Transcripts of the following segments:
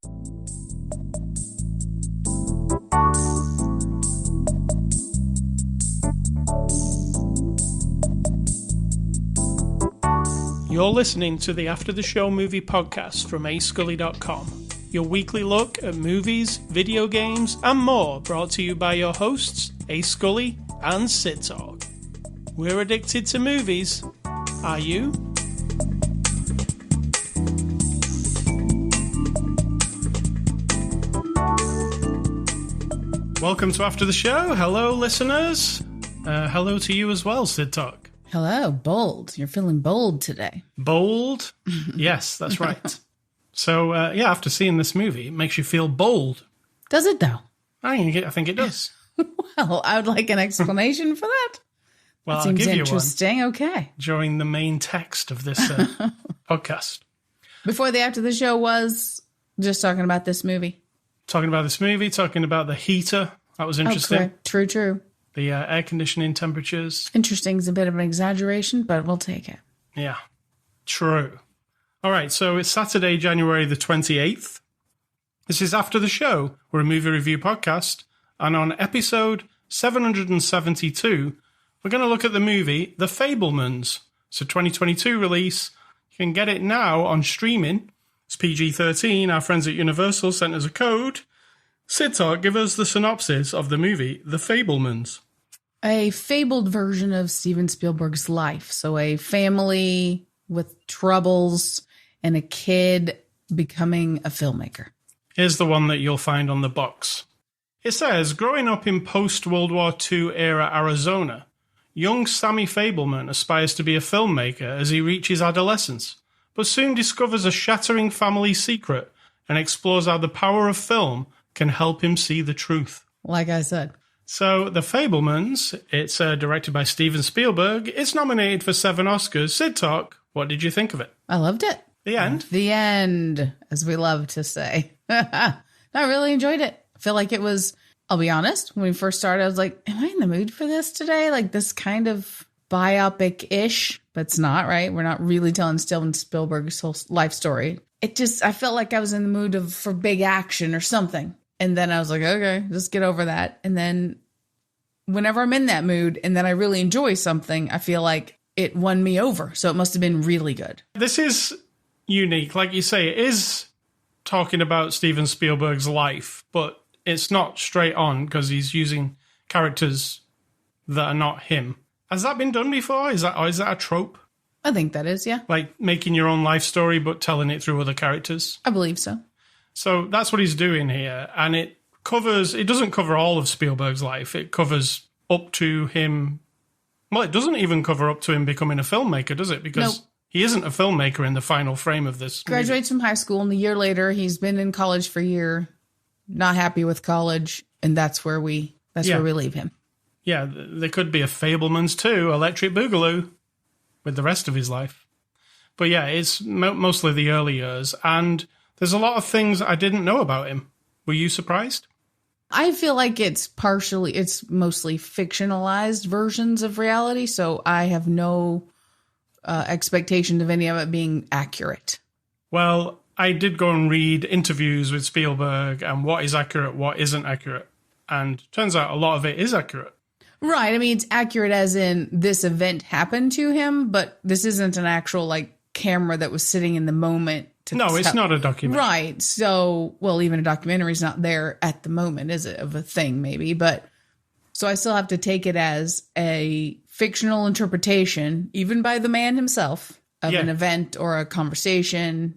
You're listening to the After the Show movie podcast from ascully.com. Your weekly look at movies, video games, and more, brought to you by your hosts, A Scully and Sid Talk. We're addicted to movies. Are you? Welcome to After the Show. Hello, listeners. Hello to you as well, Sid Talk. Hello, bold. You're feeling bold today. Bold? Yes, that's right. So, after seeing this movie, it makes you feel bold. Does it, though? I think it does. Well, I would like an explanation for that. Well, that seems I'll give you interesting. one. Okay. During the main text of this podcast. Before the After the Show was just talking about this movie. Talking about this movie, talking about the heater. That was interesting. Oh, true. The air conditioning temperatures. Interesting is a bit of an exaggeration, but we'll take it. Yeah, true. All right, so it's Saturday, January the 28th. This is After the Show. We're a movie review podcast. And on episode 772, we're going to look at the movie The Fablemans. It's a 2022 release. You can get it now on streaming. It's PG-13. Our friends at Universal sent us a code. Sid Talk, give us the synopsis of the movie The Fablemans. A fabled version of Steven Spielberg's life. So a family with troubles and a kid becoming a filmmaker. Here's the one that you'll find on the box. It says, growing up in post-World War II era Arizona, young Sammy Fableman aspires to be a filmmaker as he reaches adolescence, but soon discovers a shattering family secret and explores how the power of film can help him see the truth. Like I said. So, The Fablemans, it's directed by Steven Spielberg. It's nominated for 7 Oscars. Sid Talk, what did you think of it? I loved it. The end? The end, as we love to say. I really enjoyed it. I feel like it was, I'll be honest, when we first started, I was like, am I in the mood for this today? Like this kind of biopic-ish, but it's not, right? We're not really telling Steven Spielberg's whole life story. I felt like I was in the mood for big action or something. And then I was like, okay, just get over that. And then whenever I'm in that mood and then I really enjoy something, I feel like it won me over. So it must have been really good. This is unique. Like you say, it is talking about Steven Spielberg's life, but it's not straight on because he's using characters that are not him. Has that been done before? Is that a trope? I think that is, yeah. Like making your own life story but telling it through other characters? I believe so. So that's what he's doing here. And it doesn't cover all of Spielberg's life. It covers up to him. Well, it doesn't even cover up to him becoming a filmmaker, does it? Because he isn't a filmmaker in the final frame of this movie. Graduates from high school, and a year later, he's been in college for a year, not happy with college, and that's where we leave him. Yeah, there could be a Fablemans 2, Electric Boogaloo, with the rest of his life. But yeah, it's mostly the early years, and there's a lot of things I didn't know about him. Were you surprised? I feel like it's mostly fictionalized versions of reality, so I have no expectation of any of it being accurate. Well, I did go and read interviews with Spielberg and what is accurate, what isn't accurate. And turns out a lot of it is accurate. Right. I mean, it's accurate as in this event happened to him, but this isn't an actual camera that was sitting in the moment. No, it's not a documentary. Right. So, well, even a documentary is not there at the moment, is it? Of a thing, maybe. But so I still have to take it as a fictional interpretation, even by the man himself, of an event or a conversation.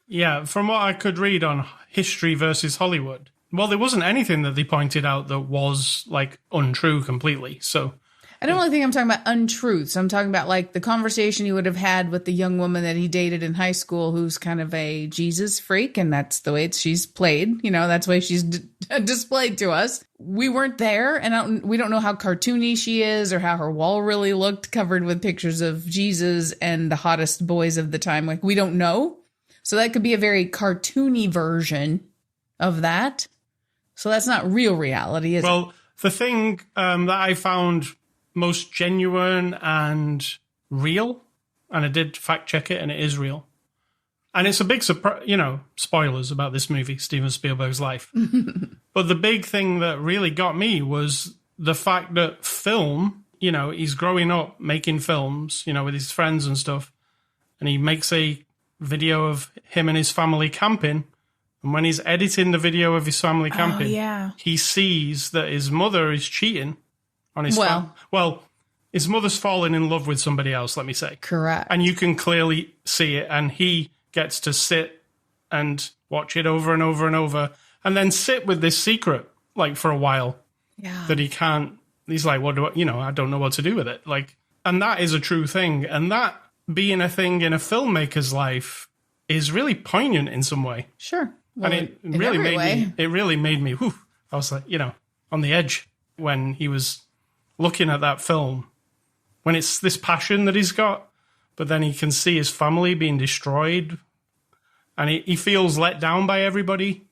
Yeah. From what I could read on History versus Hollywood, well, there wasn't anything that they pointed out that was untrue completely. So I don't really think I'm talking about untruths. I'm talking about the conversation he would have had with the young woman that he dated in high school, who's kind of a Jesus freak. And that's the way she's played. That's the way she's displayed to us. We weren't there, and we don't know how cartoony she is or how her wall really looked, covered with pictures of Jesus and the hottest boys of the time. We don't know. So that could be a very cartoony version of that. So that's not real reality, is it? Well, the thing that I found most genuine and real, and I did fact check it, and it is real, And it's a big surprise, spoilers about this movie, Steven Spielberg's life. But the big thing that really got me was the fact that film, he's growing up making films, with his friends and stuff. And he makes a video of him and his family camping. And when he's editing the video of his family camping, he sees that his mother is cheating on his his mother's fallen in love with somebody else, let me say. Correct. And you can clearly see it. And he gets to sit and watch it over and over and over, and then sit with this secret, for a while. Yeah. That he can't, he's like, what do I don't know what to do with it. And that is a true thing. And that being a thing in a filmmaker's life is really poignant in some way. Sure. Well, and it really made me, whew, I was like, on the edge when he was looking at that film, when it's this passion that he's got, but then he can see his family being destroyed, and he feels let down by everybody.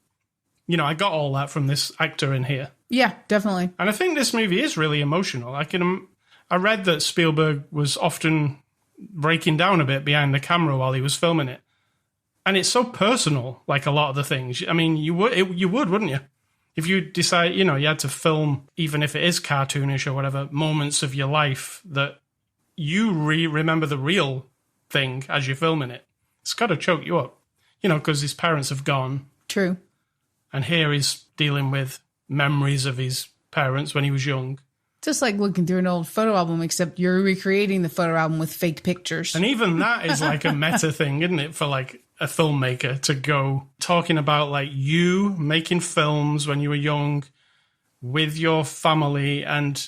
I got all that from this actor in here. Yeah, definitely. And I think this movie is really emotional. I read that Spielberg was often breaking down a bit behind the camera while he was filming it. And it's so personal, like a lot of the things. I mean, you would, wouldn't you? If you decide, you had to film, even if it is cartoonish or whatever, moments of your life that you remember the real thing as you're filming it. It's got to choke you up, because his parents have gone. True. And here he's dealing with memories of his parents when he was young. Just like looking through an old photo album, except you're recreating the photo album with fake pictures. And even that is like a meta thing, isn't it? For a filmmaker to go talking about you making films when you were young with your family, and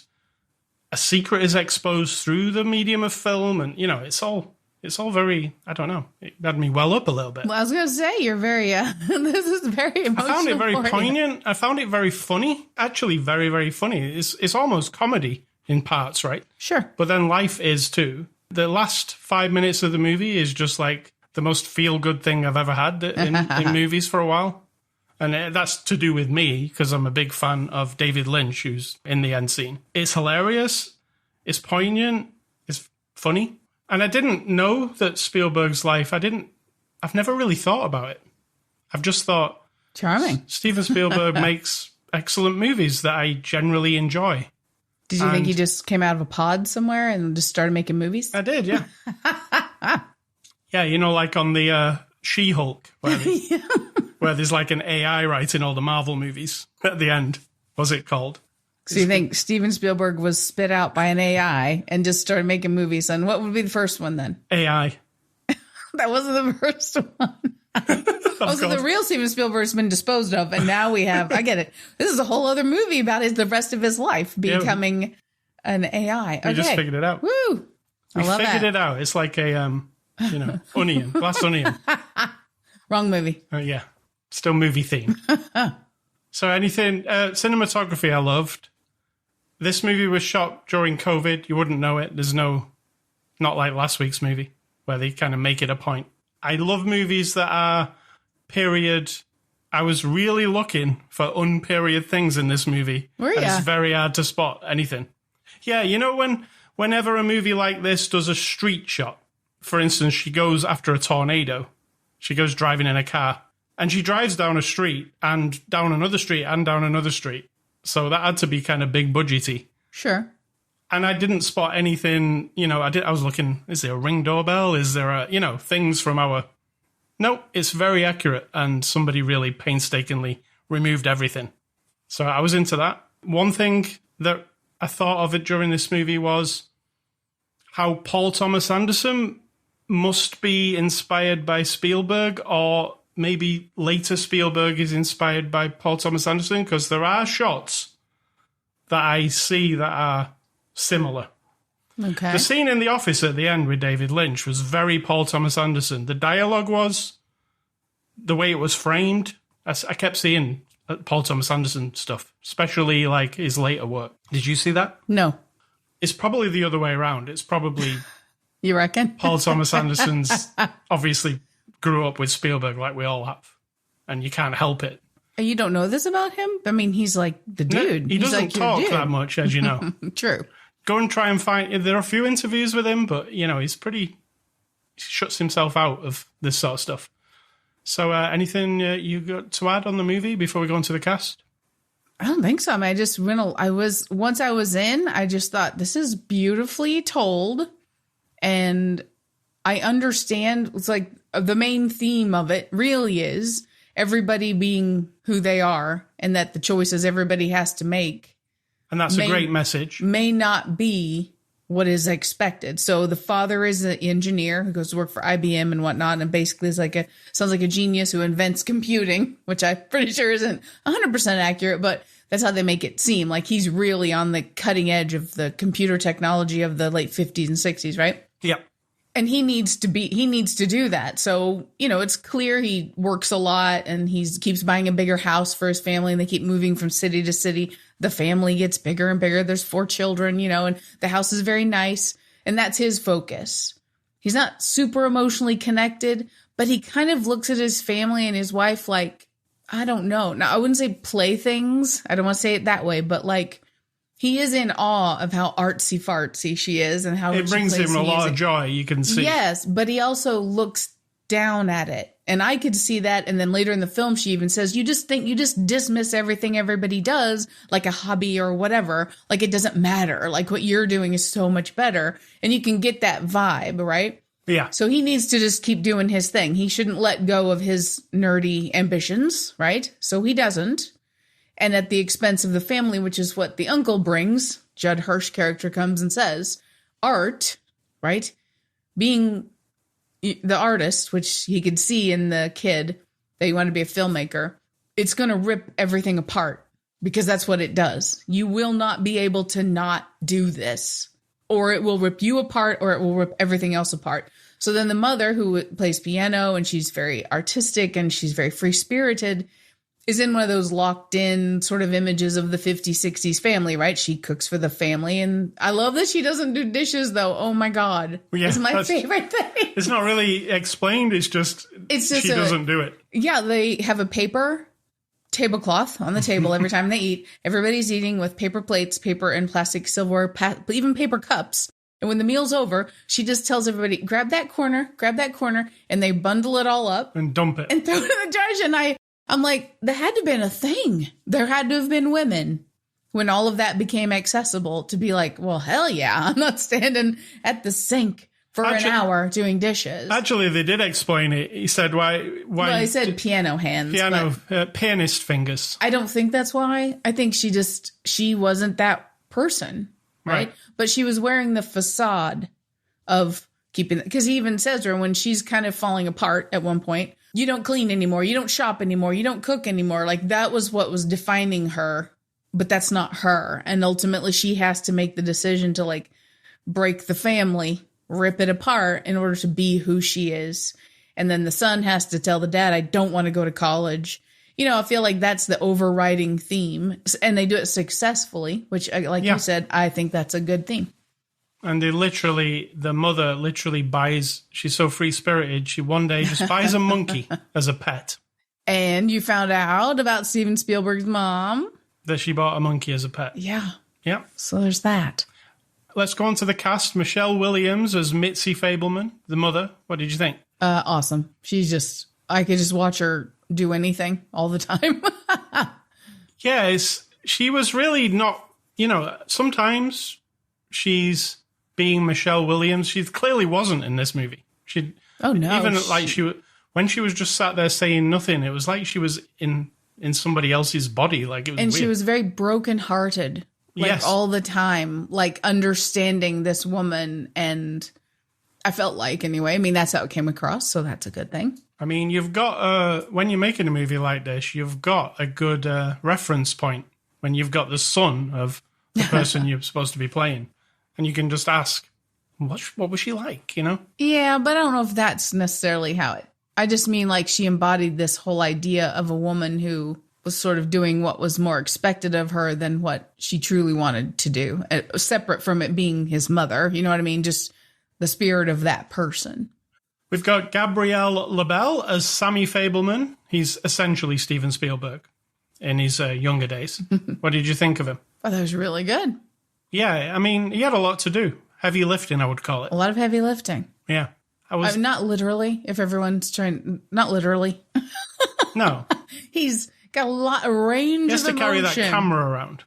a secret is exposed through the medium of film. And, it's all very, I don't know. It had me well up a little bit. Well, I was going to say, you're very, this is very emotional. I found it very poignant. I found it very funny. Actually, very, very funny. It's almost comedy in parts, right? Sure. But then life is too. The last 5 minutes of the movie is just the most feel-good thing I've ever had in movies for a while. And that's to do with me, because I'm a big fan of David Lynch, who's in the end scene. It's hilarious. It's poignant. It's funny. And I didn't know that Spielberg's life, I've never really thought about it. I've just thought, charming. Steven Spielberg makes excellent movies that I generally enjoy. Did you think he just came out of a pod somewhere and just started making movies? I did, yeah. Yeah, like on the She-Hulk, where there's an AI writing all the Marvel movies at the end. Was it called? So you think Steven Spielberg was spit out by an AI and just started making movies? And what would be the first one then? AI. That wasn't the first one. So the real Steven Spielberg's been disposed of, and now we have, I get it. This is a whole other movie about the rest of his life becoming an AI. Okay. We just figured it out. Woo! We figured it out. It's like a, onion, glass onion. Wrong movie. Yeah. Still movie theme. So anything, cinematography I loved. This movie was shot during COVID. You wouldn't know it. There's not like last week's movie where they kind of make it a point. I love movies that are period. I was really looking for unperiod things in this movie. Were you? It's very hard to spot anything. Yeah, whenever a movie like this does a street shot, for instance, she goes after a tornado. She goes driving in a car, and she drives down a street and down another street and down another street. So that had to be kind of big budgety. Sure. And I didn't spot anything, I was looking, is there a Ring doorbell? Is there things from our... No, it's very accurate, and somebody really painstakingly removed everything. So I was into that. One thing that I thought of it during this movie was how Paul Thomas Anderson must be inspired by Spielberg, or maybe later Spielberg is inspired by Paul Thomas Anderson, because there are shots that I see that are similar. Okay. The scene in the office at the end with David Lynch was very Paul Thomas Anderson. The dialogue was, the way it was framed, I kept seeing Paul Thomas Anderson stuff, especially like his later work. Did you see that? No. It's probably the other way around. It's probably... You reckon? Paul Thomas Anderson's obviously grew up with Spielberg like we all have, and you can't help it. You don't know this about him? I mean, he's like the dude. He doesn't talk that much, as you know. True. Go and try and find... There are a few interviews with him, but, he shuts himself out of this sort of stuff. So anything you got to add on the movie before we go into the cast? I don't think so. I mean, once I was in, I just thought this is beautifully told. And I understand it's like the main theme of it really is everybody being who they are and that the choices everybody has to make. And that's a great message. May not be what is expected. So the father is an engineer who goes to work for IBM and whatnot, and basically is sounds like a genius who invents computing, which I'm pretty sure isn't 100% accurate, but that's how they make it seem. Like he's really on the cutting edge of the computer technology of the late 50s and 60s, right? Yep. And he needs to do that. So, it's clear he works a lot and he keeps buying a bigger house for his family and they keep moving from city to city. The family gets bigger and bigger. There's 4 children, and the house is very nice. And that's his focus. He's not super emotionally connected, but he kind of looks at his family and his wife like, I don't know. Now, I wouldn't say playthings. I don't want to say it that way, but like, he is in awe of how artsy fartsy she is and how it brings him a lot of joy, you can see. Yes, but he also looks down at it. And I could see that. And then later in the film, she even says, you just dismiss everything everybody does like a hobby or whatever. Like it doesn't matter. Like what you're doing is so much better. And you can get that vibe, right? Yeah. So he needs to just keep doing his thing. He shouldn't let go of his nerdy ambitions, right? So he doesn't. And at the expense of the family, which is what the uncle brings, Judd Hirsch character comes and says, art, right? Being the artist, which he could see in the kid that he wanted to be a filmmaker, it's going to rip everything apart because that's what it does. You will not be able to not do this, or it will rip you apart, or it will rip everything else apart. So then the mother, who plays piano and she's very artistic and she's very free-spirited, is in one of those locked in sort of images of the 50s, 60s family, right? She cooks for the family. And I love that she doesn't do dishes, though. Oh, my God. Yeah, it's my favorite thing. It's not really explained. It's just she doesn't do it. Yeah, they have a paper tablecloth on the table every time they eat. Everybody's eating with paper plates, paper and plastic silverware, even paper cups. And when the meal's over, she just tells everybody, grab that corner, and they bundle it all up. And dump it. And throw it in the trash. And I'm like, that had to have been a thing. There had to have been women when all of that became accessible to be like, well, hell yeah, I'm not standing at the sink for an hour doing dishes. Actually, they did explain it. He said, why? Well, he said piano hands. Pianist fingers. I don't think that's why. I think she wasn't that person, right? But she was wearing the facade of keeping, because he even says to her when she's kind of falling apart at one point, you don't clean anymore, you don't shop anymore, you don't cook anymore. Like that was what was defining her, but that's not her. And ultimately she has to make the decision to like break the family, rip it apart in order to be who she is. And then the son has to tell the dad, I don't want to go to college. I feel like that's the overriding theme, and they do it successfully, which you said, I think that's a good theme. And the mother literally buys, she's so free-spirited, she one day just buys a monkey as a pet. And you found out about Steven Spielberg's mom. That she bought a monkey as a pet. Yeah. Yeah. So there's that. Let's go on to the cast. Michelle Williams as Mitzi Fableman, the mother. What did you think? Awesome. I could just watch her do anything all the time. Yeah, she was really not, sometimes she's being Michelle Williams. She clearly wasn't in this movie. Oh no! Even when she was just sat there saying nothing, it was like she was in somebody else's body. Like it was, and weird. She was very brokenhearted, all the time, like understanding this woman. And I felt like, anyway, I mean, that's how it came across, so that's a good thing. I mean, you've got when you're making a movie like this, you've got a good reference point when you've got the son of the person you're supposed to be playing. And you can just ask, what was she like, Yeah, but I don't know if that's necessarily how it... I just mean like she embodied this whole idea of a woman who was sort of doing what was more expected of her than what she truly wanted to do, separate from it being his mother. You know what I mean? Just the spirit of that person. We've got Gabrielle LaBelle as Sammy Fableman. He's essentially Steven Spielberg in his younger days. What did you think of him? Oh, that was really good. Yeah, I mean, he had a lot to do. Heavy lifting, I would call it. A lot of heavy lifting. Yeah. Not literally, if everyone's trying, not literally. No. He's got a range of emotion. He has to carry that camera around.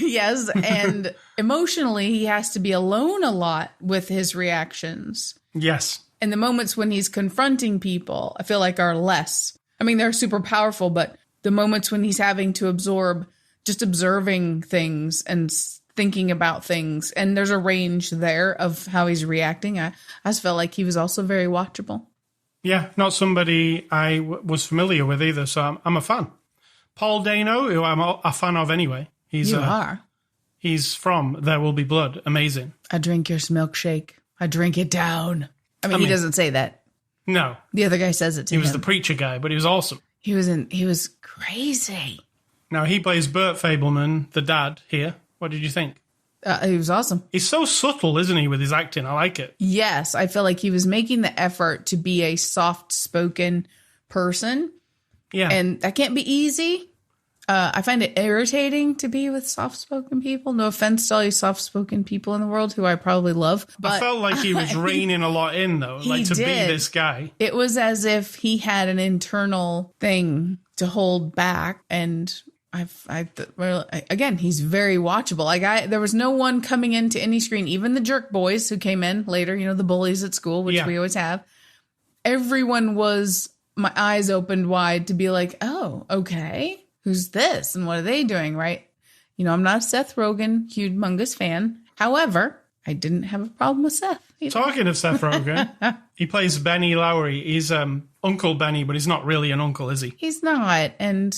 Yes, and emotionally, he has to be alone a lot with his reactions. Yes. And the moments when he's confronting people, I feel like are less. I mean, they're super powerful, but the moments when he's having to absorb, just observing things and thinking about things, and there's a range there of how he's reacting. I just felt like he was also very watchable. Yeah, not somebody I was familiar with either, so I'm a fan. Paul Dano, who I'm a fan of anyway. You are. He's from There Will Be Blood. Amazing. I drink your milkshake. I drink it down. I mean, he doesn't say that. No. The other guy says it to him. He was the preacher guy, but he was awesome. He was crazy. Now, he plays Bert Fableman, the dad, here. What did you think? He was awesome. He's so subtle, isn't he, with his acting? I like it. Yes, I feel like he was making the effort to be a soft-spoken person. Yeah. And that can't be easy. I find it irritating to be with soft-spoken people. No offense to all you soft-spoken people in the world who I probably love. But I felt like he was reining a lot in, though, like to be this guy. It was as if he had an internal thing to hold back. And again, he's very watchable. Like there was no one coming into any screen, even the jerk boys who came in later, the bullies at school, which we always have. Everyone was, my eyes opened wide to be like, oh, okay. Who's this? And what are they doing, right? I'm not a Seth Rogen humongous fan. However, I didn't have a problem with Seth either. Talking of Seth Rogen, he plays Benny Lowry. He's Uncle Benny, but he's not really an uncle, is he? He's not. And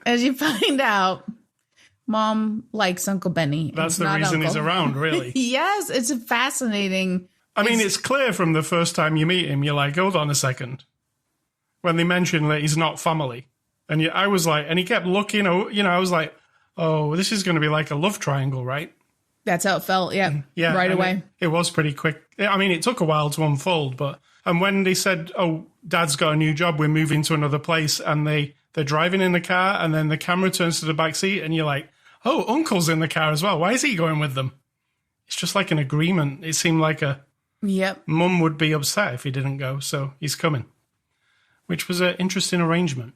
as you find out, Mom likes Uncle Benny. That's the reason he's around, really. Yes, it's a fascinating. I mean, it's clear from the first time you meet him, you're like, hold on a second. When they mention that he's not family. And I was like, and he kept looking, I was like, oh, this is going to be like a love triangle, right? That's how it felt, yeah right away. It was pretty quick. I mean, it took a while to unfold, and when they said, oh, Dad's got a new job, we're moving to another place, and they're driving in the car, and then the camera turns to the back seat, and you're like, oh, Uncle's in the car as well. Why is he going with them? It's just like an agreement. It seemed like Mum would be upset if he didn't go, so he's coming, which was an interesting arrangement.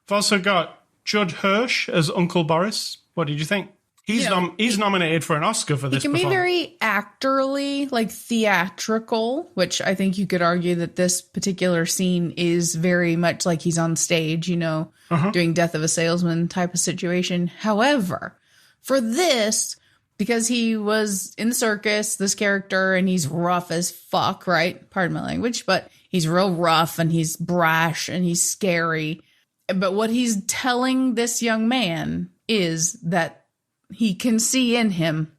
We've also got Judd Hirsch as Uncle Boris. What did you think? He's nominated for an Oscar for this. He can be very actorly, like theatrical, which I think you could argue that this particular scene is very much like he's on stage, doing Death of a Salesman type of situation. However, for this, because he was in the circus, this character, and he's rough as fuck, right? Pardon my language, but he's real rough and he's brash and he's scary. But what he's telling this young man is that he can see in him,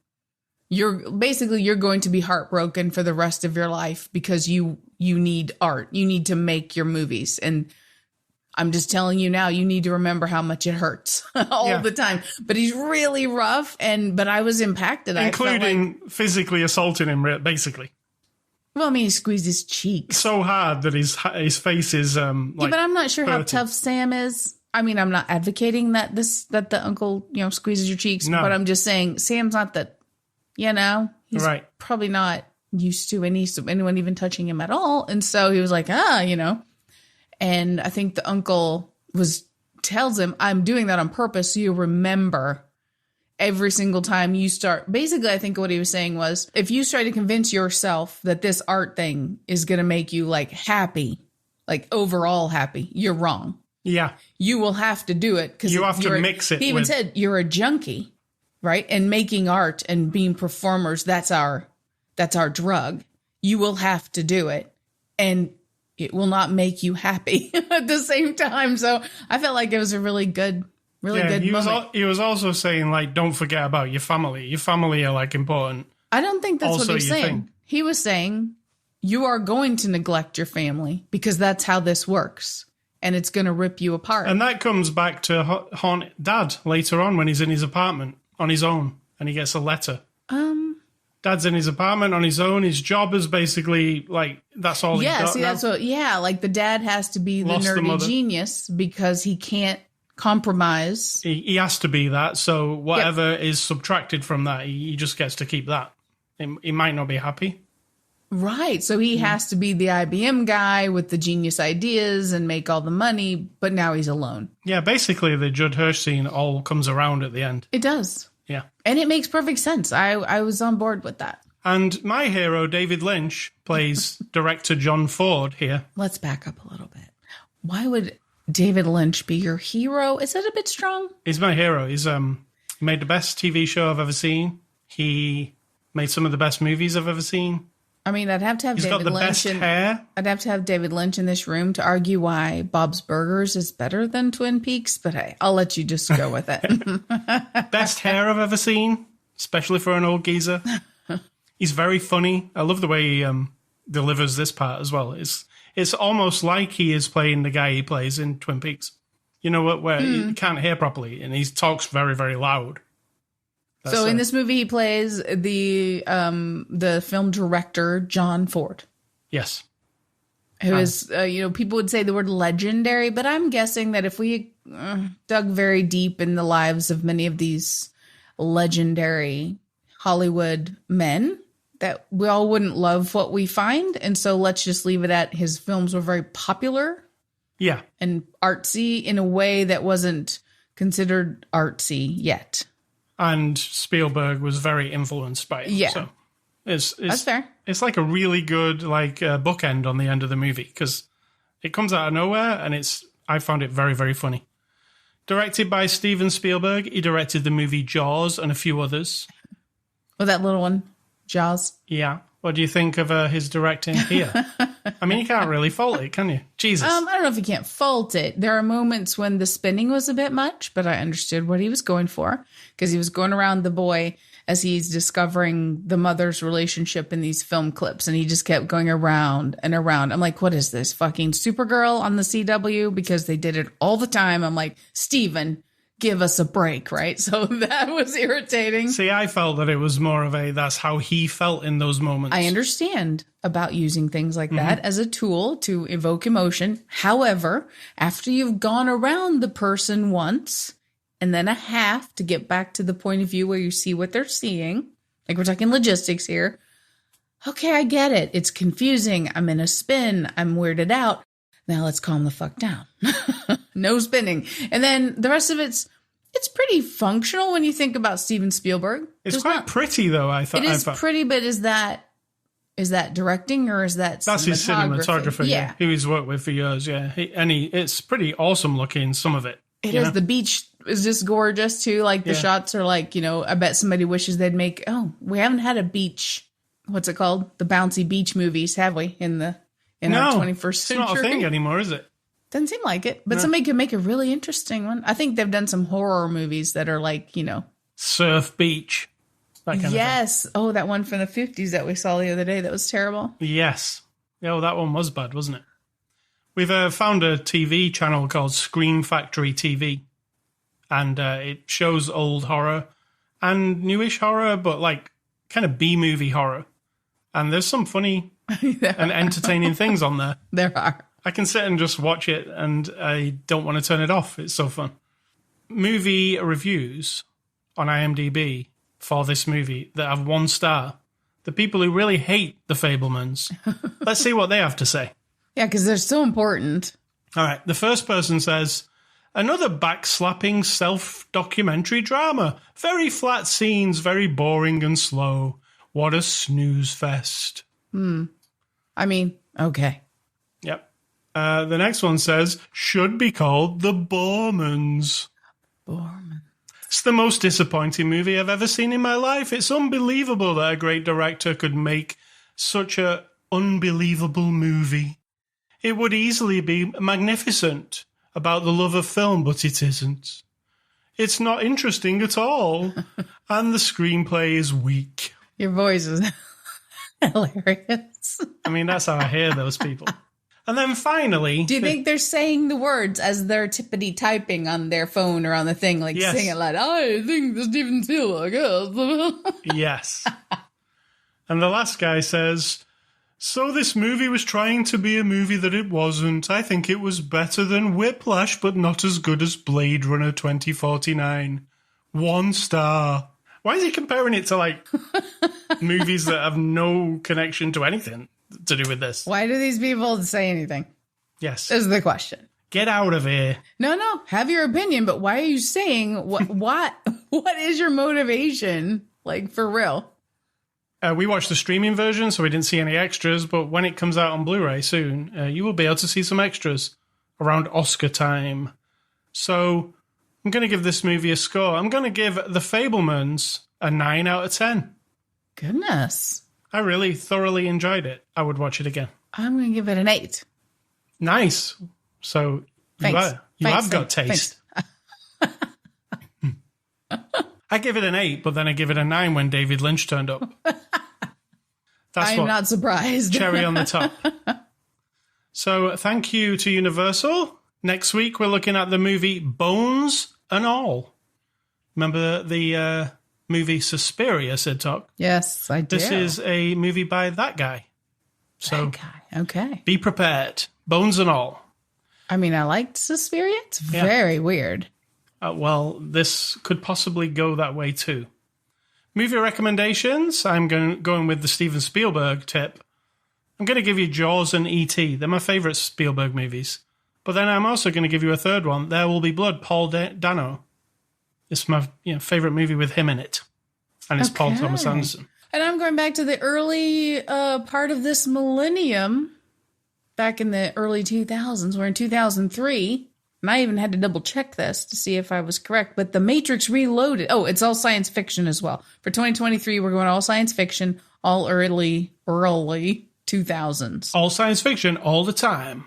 you're going to be heartbroken for the rest of your life because you need art. You need to make your movies. And I'm just telling you now, you need to remember how much it hurts all the time. But he's really rough. But I was impacted. Including physically assaulting him, basically. Well, I mean, he squeezed his cheeks so hard that his face is but I'm not sure how tough Sam is. I mean, I'm not advocating that the uncle squeezes your cheeks, but I'm just saying Sam's not that. He's probably not used to anyone even touching him at all, and so he was like, And I think the uncle tells him, "I'm doing that on purpose, so you remember." Every single time you start, basically, I think what he was saying was, if you try to convince yourself that this art thing is going to make you like happy, like overall happy, you're wrong. Yeah. You will have to do it because you have to mix it. He even said you're a junkie, right? And making art and being performers, that's our drug. You will have to do it. And it will not make you happy at the same time. So I felt like it was a really good moment. He was also saying, like, don't forget about your family. Your family are, like, important. I don't think that's what he was saying. He was saying, you are going to neglect your family because that's how this works. And it's going to rip you apart. And that comes back to haunt Dad later on when he's in his apartment on his own and he gets a letter. Dad's in his apartment on his own. His job is basically, like, that's all he's got. Like the dad has to be the nerdy genius because he can't compromise. He has to be that, so whatever is subtracted from that, he just gets to keep that. He might not be happy. Right. So he has to be the IBM guy with the genius ideas and make all the money, but now he's alone. Yeah, basically the Judd Hirsch scene all comes around at the end. It does. Yeah. And it makes perfect sense. I was on board with that. And my hero, David Lynch, plays director John Ford here. Let's back up a little bit. Why would David Lynch be your hero? Is that a bit strong? He's my hero. He's made the best TV show I've ever seen. He made some of the best movies I've ever seen. I mean, I'd have to have He's David got the Lynch best hair. I'd have to have David Lynch in this room to argue why Bob's Burgers is better than Twin Peaks, but hey, I'll let you just go with it. Best hair I've ever seen, especially for an old geezer. He's very funny. I love the way he delivers this part as well. It's almost like he is playing the guy he plays in Twin Peaks. You know what? Where you can't hear properly, and he talks very, very loud. So in this movie, he plays the film director John Ford. Yes, who is people would say the word legendary, but I'm guessing that if we dug very deep in the lives of many of these legendary Hollywood men, that we all wouldn't love what we find, and so let's just leave it at his films were very popular, yeah, and artsy in a way that wasn't considered artsy yet. And Spielberg was very influenced by it. Yeah. So it's That's fair. It's like a really good bookend on the end of the movie because it comes out of nowhere and I found it very, very funny. Directed by Steven Spielberg, he directed the movie Jaws and a few others. Well, that little one, Jaws. Yeah. What do you think of his directing here? I mean, you can't really fault it, can you? Jesus. I don't know if you can't fault it. There are moments when the spinning was a bit much, but I understood what he was going for because he was going around the boy as he's discovering the mother's relationship in these film clips, and he just kept going around and around. I'm like, what is this, fucking Supergirl on the CW? Because they did it all the time. I'm like, Steven, give us a break, right? So that was irritating. See, I felt that it was more of that's how he felt in those moments. I understand about using things like that as a tool to evoke emotion. However, after you've gone around the person once and then a half to get back to the point of view where you see what they're seeing, like we're talking logistics here. Okay, I get it. It's confusing. I'm in a spin. I'm weirded out. Now let's calm the fuck down. No spinning. And then the rest of it's pretty functional when you think about Steven Spielberg. It's quite pretty, though, I thought. It is pretty, but is that directing or is that That's his cinematographer, yeah. Who he's worked with for years, yeah. It's pretty awesome looking, some of it. It is. The beach is just gorgeous, too. Like, the shots are like, I bet somebody wishes they'd make... Oh, we haven't had a beach... What's it called? The bouncy beach movies, have we? In our 21st century? It's not a thing anymore, is it? Doesn't seem like it. But somebody could make a really interesting one. I think they've done some horror movies that are like, Surf Beach. That kind of thing. Yes. Oh, that one from the 50s that we saw the other day. That was terrible. Yes. Yeah, well, that one was bad, wasn't it? We've found a TV channel called Scream Factory TV. And it shows old horror and newish horror, but like kind of B-movie horror. And there's some funny and entertaining things on there. There are. I can sit and just watch it, and I don't want to turn it off. It's so fun. Movie reviews on IMDb for this movie that have 1 star. The people who really hate the Fablemans. Let's see what they have to say. Yeah, because they're so important. All right. The first person says, another backslapping self-documentary drama. Very flat scenes, very boring and slow. What a snooze fest. I mean, okay. Yep. The next one says, should be called The Bormans. Borman. It's the most disappointing movie I've ever seen in my life. It's unbelievable that a great director could make such a unbelievable movie. It would easily be magnificent about the love of film, but it isn't. It's not interesting at all, and the screenplay is weak. Your voice is hilarious. I mean, that's how I hear those people. And then finally... Do you think they're saying the words as they're tippity typing on their phone or on the thing, like yes. saying it like, I think the Steven Spielberg is. Yes. And the last guy says, so this movie was trying to be a movie that it wasn't. I think it was better than Whiplash, but not as good as Blade Runner 2049. 1 star. Why is he comparing it to, like, movies that have no connection to anything to do with this? Why do these people say anything? Yes. Is the question. Get out of here. No. Have your opinion, but why are you saying what is your motivation? Like, for real? We watched the streaming version, so we didn't see any extras, but when it comes out on Blu-ray soon, you will be able to see some extras around Oscar time. So I'm going to give this movie a score. I'm going to give The Fablemans a 9 out of 10. Goodness. I really thoroughly enjoyed it. I would watch it again. I'm going to give it an 8. Nice. So you have got taste. I give it an 8, but then I give it a 9 when David Lynch turned up. I'm not surprised. Cherry on the top. So thank you to Universal. Next week, we're looking at the movie Bones and All. Remember the movie Suspiria, Sid Talk? Yes, I do. This is a movie by that guy. So that guy. Okay. Be prepared. Bones and All. I mean, I liked Suspiria. It's very weird. Well, this could possibly go that way too. Movie recommendations. I'm going with the Steven Spielberg tip. I'm going to give you Jaws and E.T. They're my favourite Spielberg movies. But then I'm also going to give you a third one. There Will Be Blood, Paul Dano. It's my favourite movie with him in it. And it's Paul Thomas Anderson. And I'm going back to the early part of this millennium. Back in the early 2000s. We're in 2003. And I even had to double check this to see if I was correct. But The Matrix Reloaded. Oh, it's all science fiction as well. For 2023, we're going all science fiction, all early 2000s. All science fiction all the time.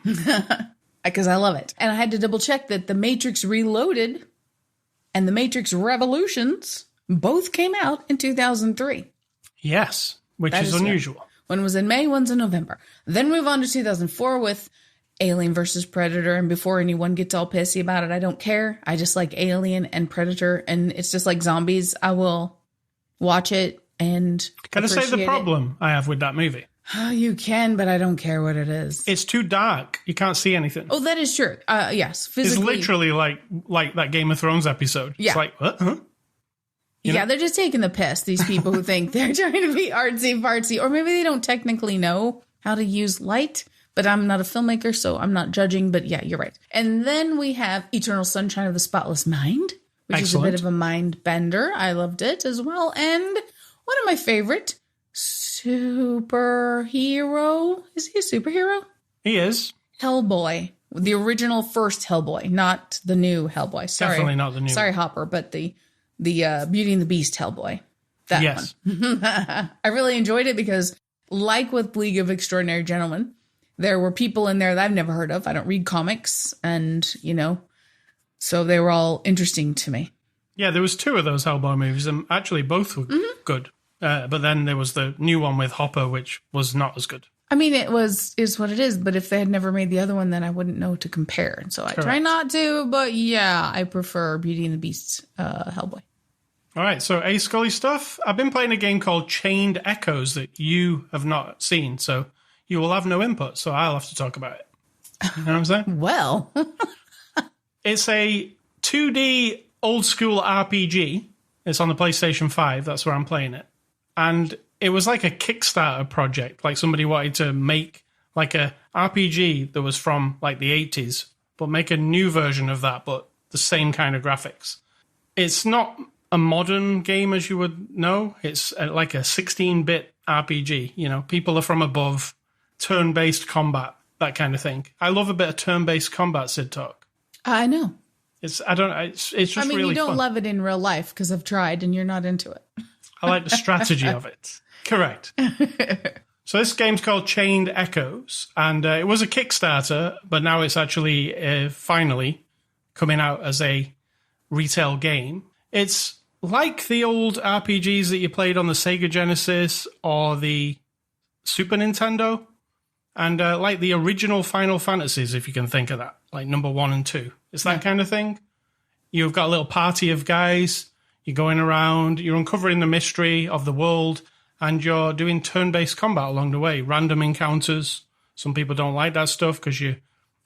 Because I love it. And I had to double check that The Matrix Reloaded and The Matrix Revolutions both came out in 2003. Yes, which is unusual. Right. One was in May, one's in November. Then move on to 2004 with Alien versus Predator. And before anyone gets all pissy about it, I don't care. I just like Alien and Predator. And it's just like zombies. I will watch it and Can I say the problem I have with that movie? Oh, you can, but I don't care what it is. It's too dark. You can't see anything. Oh, that is true. Yes, physically. It's literally like that Game of Thrones episode. Yeah. It's like, what? Huh? Yeah, they're just taking the piss, these people who think they're trying to be artsy-fartsy. Or maybe they don't technically know how to use light. But I'm not a filmmaker, so I'm not judging. But yeah, you're right. And then we have Eternal Sunshine of the Spotless Mind, which is a bit of a mind bender. I loved it as well. And one of my favorite, superhero. Is he a superhero? He is. Hellboy. The original first Hellboy, not the new Hellboy. Sorry. Definitely not the new. Sorry, Hopper, but the Beauty and the Beast Hellboy. That yes. one. I really enjoyed it because, like with League of Extraordinary Gentlemen, there were people in there that I've never heard of. I don't read comics, and, so they were all interesting to me. Yeah, there was 2 of those Hellboy movies, and actually both were good. But then there was the new one with Hopper, which was not as good. I mean, is what it is, but if they had never made the other one, then I wouldn't know to compare. And so I try not to, but yeah, I prefer Beauty and the Beast Hellboy. All right, so A Scully stuff. I've been playing a game called Chained Echoes that you have not seen, so you will have no input, so I'll have to talk about it. You know what I'm saying? Well. It's a 2D old school RPG. It's on the PlayStation 5. That's where I'm playing it. And it was like a Kickstarter project. Like somebody wanted to make like a RPG that was from like the 80s, but make a new version of that, but the same kind of graphics. It's not a modern game, as you would know. It's like a 16-bit RPG. People are from above. Turn-based combat, that kind of thing. I love a bit of turn-based combat, Sid Talk. I know. It's just really fun. You don't love it in real life because I've tried and you're not into it. I like the strategy of it. Correct. So this game's called Chained Echoes, and it was a Kickstarter, but now it's actually finally coming out as a retail game. It's like the old RPGs that you played on the Sega Genesis or the Super Nintendo. And like the original Final Fantasies, if you can think of that, like number 1 and 2. It's that kind of thing. You've got a little party of guys. You're going around. You're uncovering the mystery of the world. And you're doing turn-based combat along the way. Random encounters. Some people don't like that stuff because you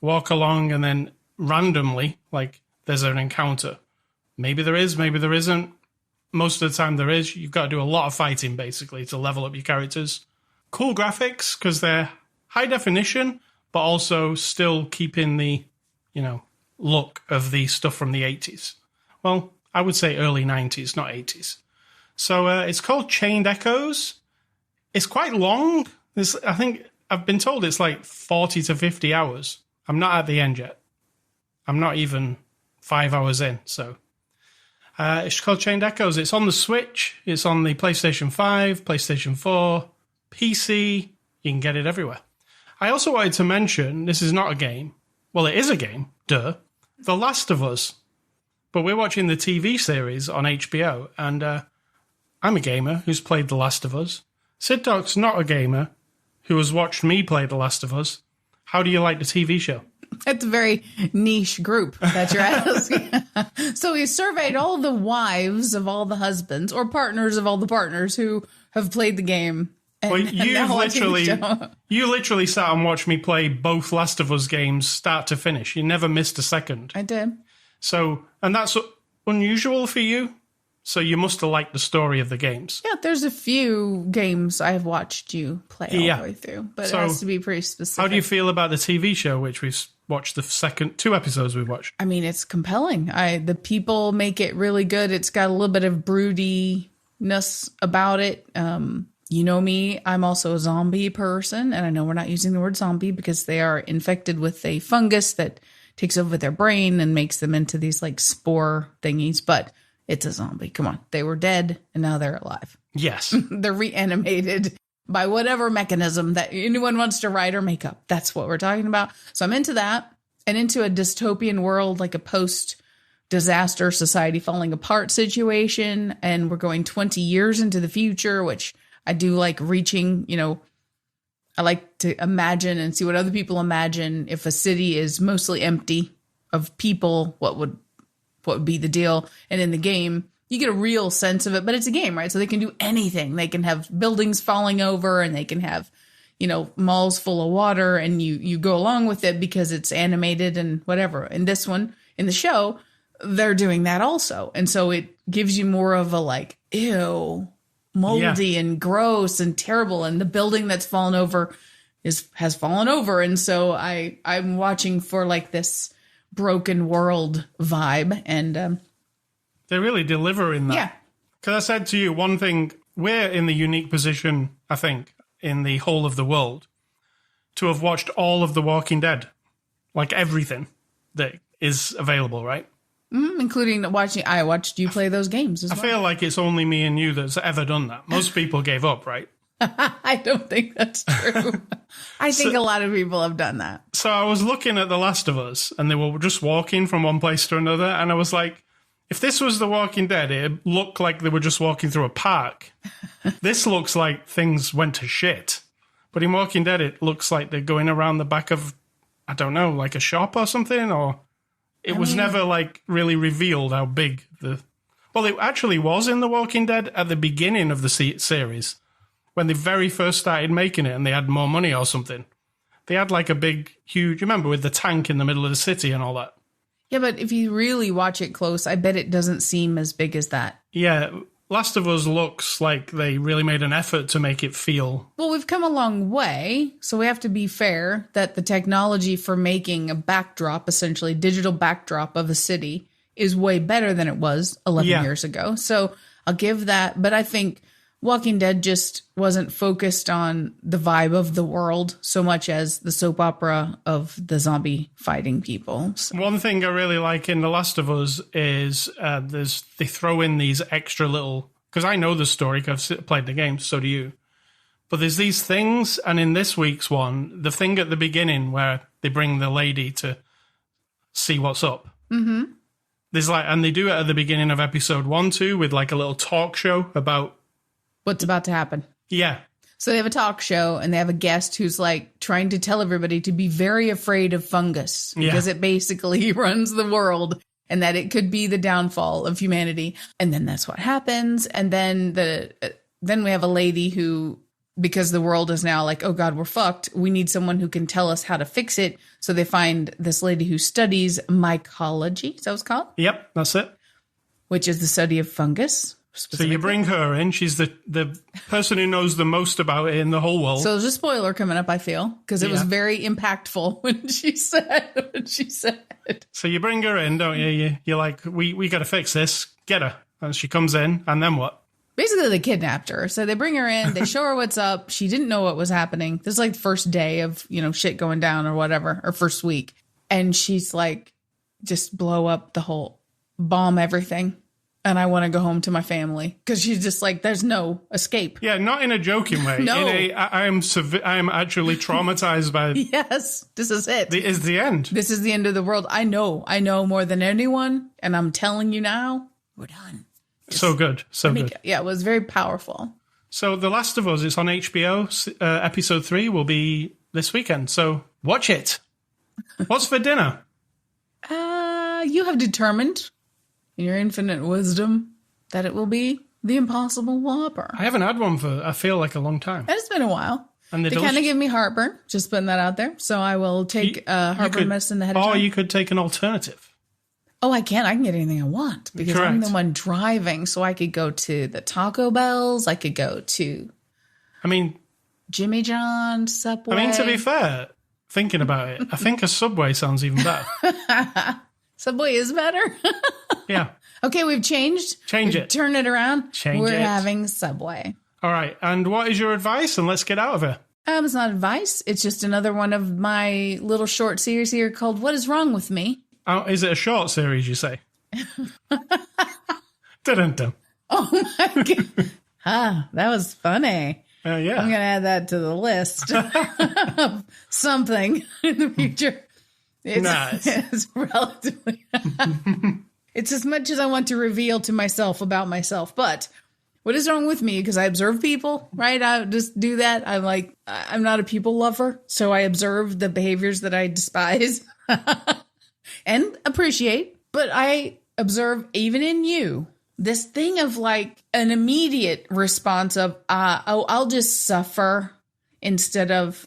walk along and then randomly, like, there's an encounter. Maybe there is, maybe there isn't. most of the time there is. You've got to do a lot of fighting, basically, to level up your characters. Cool graphics, because they're high definition, but also still keeping the, look of the stuff from the 80s. Well, I would say early 90s, not 80s. So it's called Chained Echoes. It's quite long. I think I've been told it's like 40 to 50 hours. I'm not at the end yet. I'm not even 5 hours in. So it's called Chained Echoes. It's on the Switch. It's on the PlayStation 5, PlayStation 4, PC. You can get it everywhere. I also wanted to mention, this is not a game. Well, it is a game. Duh. The Last of Us. But we're watching the TV series on HBO, and I'm a gamer who's played The Last of Us. Sid Doc's not a gamer who has watched me play The Last of Us. How do you like the TV show? It's a very niche group that you're asking. So we surveyed all the wives of all the husbands or partners of all the partners who have played the game. Well, you literally sat and watched me play both Last of Us games start to finish. You never missed a second. I did. So, and that's unusual for you. So you must have liked the story of the games. Yeah, there's a few games I've watched you play all the way through, but it has to be pretty specific. How do you feel about the TV show, which we've watched the second 2 episodes we've watched? I mean, it's compelling. The people make it really good. It's got a little bit of broodiness about it. You know me, I'm also a zombie person, and I know we're not using the word zombie because they are infected with a fungus that takes over their brain and makes them into these like spore thingies, but it's a zombie. Come on. They were dead and now they're alive. Yes. They're reanimated by whatever mechanism that anyone wants to write or make up. That's what we're talking about. So I'm into that and into a dystopian world, like a post-disaster society falling apart situation. And we're going 20 years into the future, which I do like reaching, I like to imagine and see what other people imagine. If a city is mostly empty of people, what would be the deal? And in the game, you get a real sense of it, but it's a game, right? So they can do anything. They can have buildings falling over and they can have, malls full of water, and you go along with it because it's animated and whatever. And this one in the show, they're doing that also. And so it gives you more of a like, ew, moldy and gross and terrible. And the building that's fallen over has fallen over. And so I'm watching for like this broken world vibe, and they really deliver in that. Yeah. Because I said to you, one thing, we're in the unique position, I think, in the whole of the world, to have watched all of The Walking Dead. Like everything that is available, right? Including I watched you play those games as well. I feel like it's only me and you that's ever done that. Most people gave up, right? I don't think that's true. I think a lot of people have done that. So I was looking at The Last of Us, and they were just walking from one place to another, and I was like, if this was The Walking Dead, it looked like they were just walking through a park. This looks like things went to shit. But in Walking Dead, it looks like they're going around the back of, I don't know, like a shop or something, or it was never like really revealed how big well, it actually was in The Walking Dead at the beginning of the series. When they very first started making it and they had more money or something. They had like a big, huge, you remember with the tank in the middle of the city and all that? Yeah, but if you really watch it close, I bet it doesn't seem as big as that. Yeah, Last of Us looks like they really made an effort to make it feel. Well, we've come a long way, so we have to be fair that the technology for making a backdrop, essentially digital backdrop of a city, is way better than it was 11 years ago. So I'll give that, but I think Walking Dead just wasn't focused on the vibe of the world so much as the soap opera of the zombie fighting people. So. One thing I really like in The Last of Us is they throw in these extra little, because I know the story because I've played the game, so do you. But there's these things, and in this week's one, the thing at the beginning where they bring the lady to see what's up. Mm-hmm. There's and they do it at the beginning of episode 1 too, with like a little talk show about what's about to happen. Yeah. So they have a talk show and they have a guest who's like trying to tell everybody to be very afraid of fungus because it basically runs the world and that it could be the downfall of humanity. And then that's what happens. And then then we have a lady who, because the world is now like, oh God, we're fucked. We need someone who can tell us how to fix it. So they find this lady who studies mycology. Is that what it's called? Yep, that's it. Which is the study of fungus. So you bring her in. She's the person who knows the most about it in the whole world. So there's a spoiler coming up, I feel, because it was very impactful when she said what she said. So you bring her in, don't you? You're like, we got to fix this. Get her. And she comes in, and then what? Basically, they kidnapped her. So they bring her in. They show her what's up. She didn't know what was happening. This is like the first day of, shit going down or whatever, or first week. And she's like, just blow up the whole, bomb everything. And I want to go home to my family. Because she's just like, there's no escape. Yeah, not in a joking way. No. I am actually traumatized by... Yes, this is it. It's the end. This is the end of the world. I know more than anyone. And I'm telling you now, we're done. So good. Good. Yeah, it was very powerful. So The Last of Us, it's on HBO. Episode 3 will be this weekend. So watch it. What's for dinner? You have determined in your infinite wisdom that it will be the Impossible Whopper. I haven't had one for, I feel like, a long time. And it's been a while. And they kind of give me heartburn. Just putting that out there. So I will take heartburn medicine ahead of time. Or you could take an alternative. Oh, I can. I can get anything I want because I'm the one driving. So I could go to the Taco Bells. I could go to Jimmy John's, Subway. To be fair, thinking about it, I think a Subway sounds even better. Subway is better? Yeah. Okay, we've changed. Change it. Turn it around. We're having Subway. All right. And what is your advice? And let's get out of here. It's not advice. It's just another one of my little short series here called What is Wrong with Me? Oh, is it a short series, you say? Dun-dun-dun. Oh, my God. That was funny. Yeah. I'm going to add that to the list of something in the future. It's relatively... It's as much as I want to reveal to myself about myself. But what is wrong with me? Because I observe people, right? I just do that. I'm not a people lover. So I observe the behaviors that I despise. And appreciate, but I observe even in you this thing of like an immediate response of, I'll just suffer instead of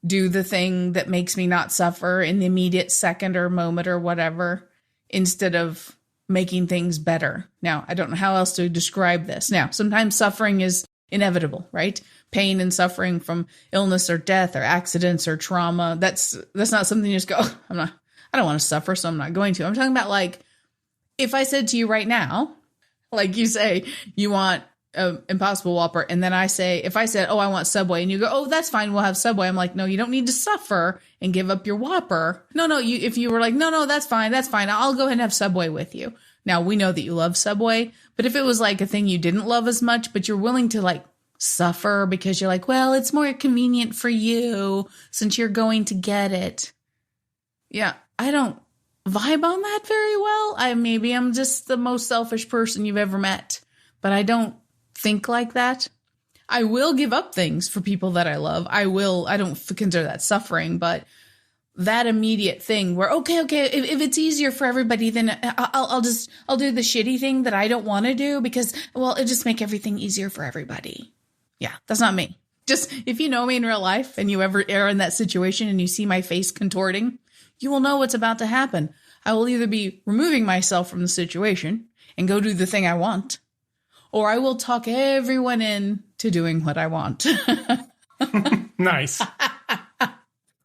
do the thing that makes me not suffer in the immediate second or moment or whatever, instead of making things better. Now, I don't know how else to describe this. Now, sometimes suffering is inevitable, right? Pain and suffering from illness or death or accidents or trauma. That's not something you just go, I don't want to suffer, so I'm not going to. I'm talking about like, if I said to you right now, like you say, you want an Impossible Whopper, and then if I said, I want Subway, and you go, oh, that's fine, we'll have Subway. I'm like, no, you don't need to suffer and give up your Whopper. No, if you were like, no, that's fine, I'll go ahead and have Subway with you. Now, we know that you love Subway, but if it was like a thing you didn't love as much, but you're willing to like suffer because you're like, well, it's more convenient for you since you're going to get it. Yeah. I don't vibe on that very well. Maybe I'm just the most selfish person you've ever met, but I don't think like that. I will give up things for people that I love. I don't consider that suffering, but that immediate thing where, okay, if it's easier for everybody, then I'll do the shitty thing that I don't want to do because, well, it'll just make everything easier for everybody. Yeah, that's not me. Just if you know me in real life and you ever are in that situation and you see my face contorting, you will know what's about to happen. I will either be removing myself from the situation and go do the thing I want, or I will talk everyone into doing what I want. Nice.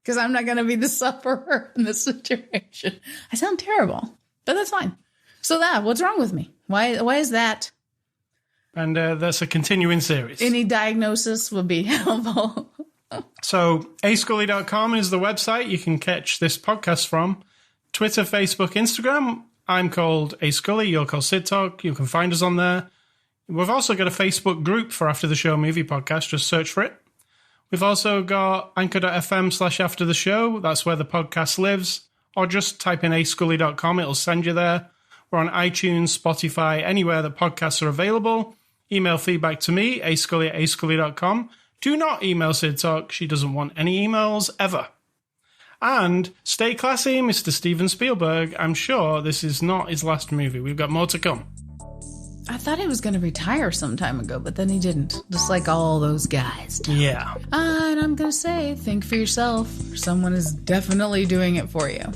Because I'm not going to be the sufferer in this situation. I sound terrible, but that's fine. So what's wrong with me? Why is that? And that's a continuing series. Any diagnosis would be helpful. So, ascully.com is the website you can catch this podcast from. Twitter, Facebook, Instagram. I'm called ascully. You're called Sid Talk. You can find us on there. We've also got a Facebook group for After the Show Movie Podcast. Just search for it. We've also got anchor.fm/after the show. That's where the podcast lives. Or just type in ascully.com. It'll send you there. We're on iTunes, Spotify, anywhere that podcasts are available. Email feedback to me, ascully@ascully.com. Do not email Sid Talk. She doesn't want any emails ever. And stay classy, Mr. Steven Spielberg. I'm sure this is not his last movie. We've got more to come. I thought he was going to retire some time ago, but then he didn't. Just like all those guys do. Yeah. And I'm going to say, think for yourself. Someone is definitely doing it for you.